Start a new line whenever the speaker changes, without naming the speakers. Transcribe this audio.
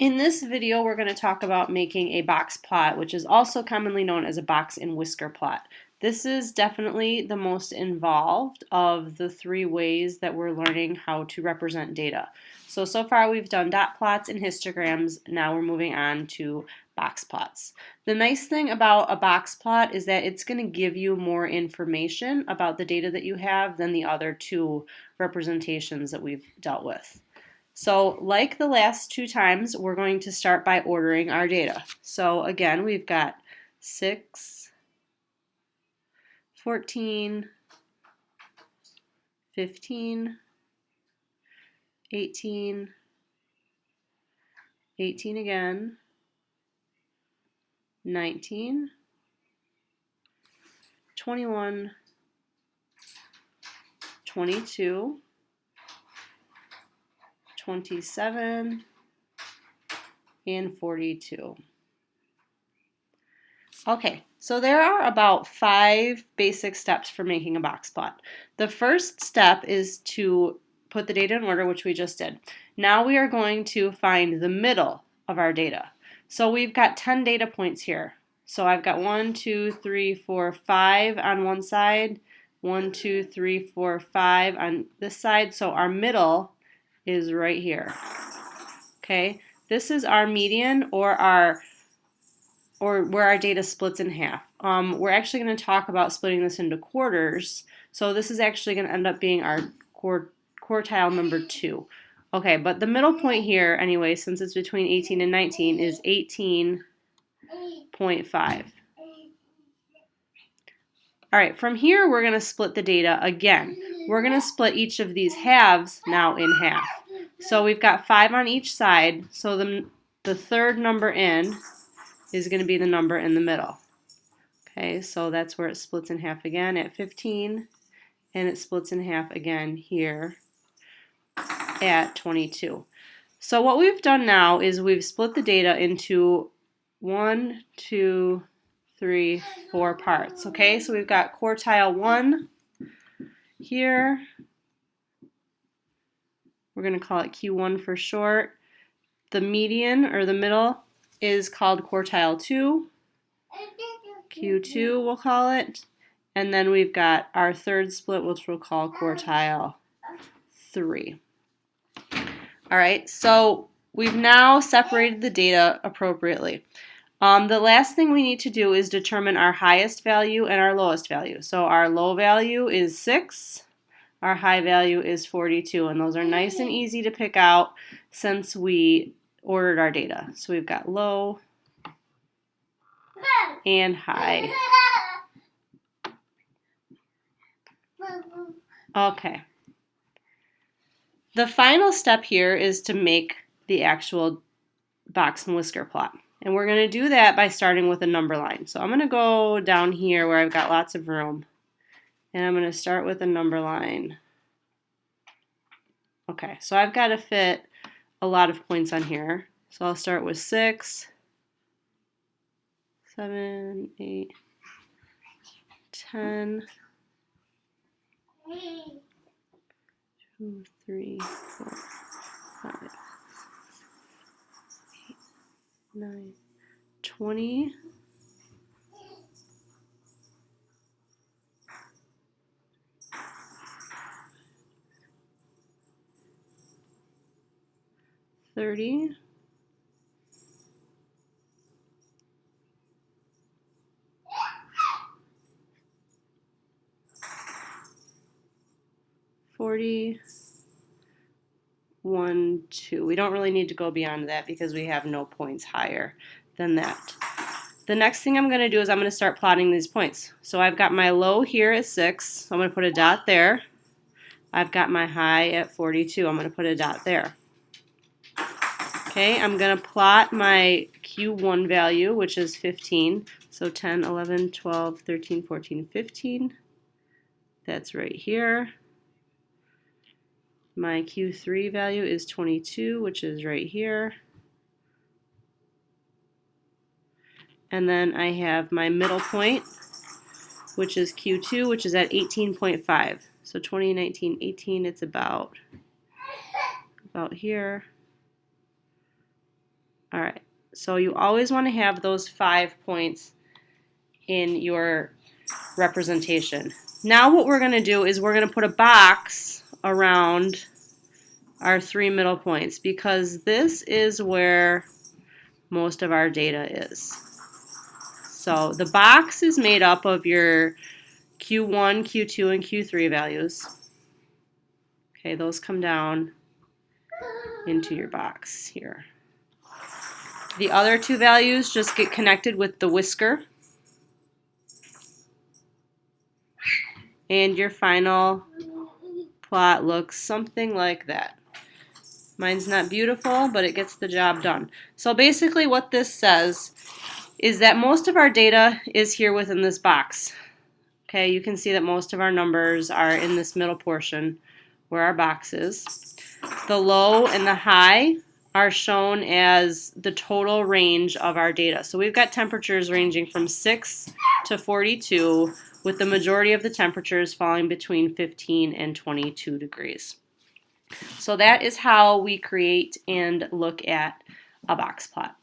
In this video, we're going to talk about making a box plot, which is also commonly known as a box and whisker plot. This is definitely the most involved of the three ways that we're learning how to represent data. So far we've done dot plots and histograms. Now we're moving on to box plots. The nice thing about a box plot is that it's going to give you more information about the data that you have than the other two representations that we've dealt with. So like the last two times, we're going to start by ordering our data. So again, we've got 6, 14, 15, 18, 18 again, 19, 21, 22, 27, and 42. Okay, so there are about 5 basic steps for making a box plot. The first step is to put the data in order, which we just did. Now we are going to find the middle of our data. So we've got 10 data points here. So I've got 1, 2, 3, 4, 5 on one side, 1, 2, 3, 4, 5 on this side. So our middle is right here. Okay, this is our median or where our data splits in half. We're actually going to talk about splitting this into quarters. So this is actually going to end up being our quartile number 2. Okay, but the middle point here, anyway, since it's between 18 and 19, is 18.5. All right, from here we're going to split the data again. We're going to split each of these halves now in half. So we've got 5 on each side, so the third number in is going to be the number in the middle. Okay, so that's where it splits in half again at 15, and it splits in half again here at 22. So what we've done now is we've split the data into 1, 2, 3, 4 parts. Okay, so we've got quartile 1 here. We're going to call it Q1 for short. The median, or the middle, is called quartile 2. Q2 we'll call it. And then we've got our third split, which we'll call quartile 3. All right, so we've now separated the data appropriately. The last thing we need to do is determine our highest value and our lowest value. So our low value is 6. Our high value is 42, and those are nice and easy to pick out since we ordered our data. So we've got low and high. Okay. The final step here is to make the actual box and whisker plot. And we're going to do that by starting with a number line. So I'm going to go down here where I've got lots of room. And I'm going to start with a number line. Okay, so I've got to fit a lot of points on here. So I'll start with 6, 7, 8, 10, 2, 3, 4, 5, 8, 9, 20. 30, 40, 1, 2. We don't really need to go beyond that because we have no points higher than that. The next thing I'm going to do is I'm going to start plotting these points. So I've got my low here at 6, so I'm going to put a dot there. I've got my high at 42, I'm going to put a dot there. Okay, I'm going to plot my Q1 value, which is 15. So 10, 11, 12, 13, 14, 15. That's right here. My Q3 value is 22, which is right here. And then I have my middle point, which is Q2, which is at 18.5. So 20, 19, 18, it's about here. So you always want to have those 5 points in your representation. Now what we're going to do is we're going to put a box around our 3 middle points because this is where most of our data is. So the box is made up of your Q1, Q2, and Q3 values. Okay, those come down into your box here. The other 2 values just get connected with the whisker. And your final plot looks something like that. Mine's not beautiful, but it gets the job done. So basically what this says is that most of our data is here within this box. Okay, you can see that most of our numbers are in this middle portion where our box is. The low and the high are shown as the total range of our data. So we've got temperatures ranging from 6 to 42, with the majority of the temperatures falling between 15 and 22 degrees. So that is how we create and look at a box plot.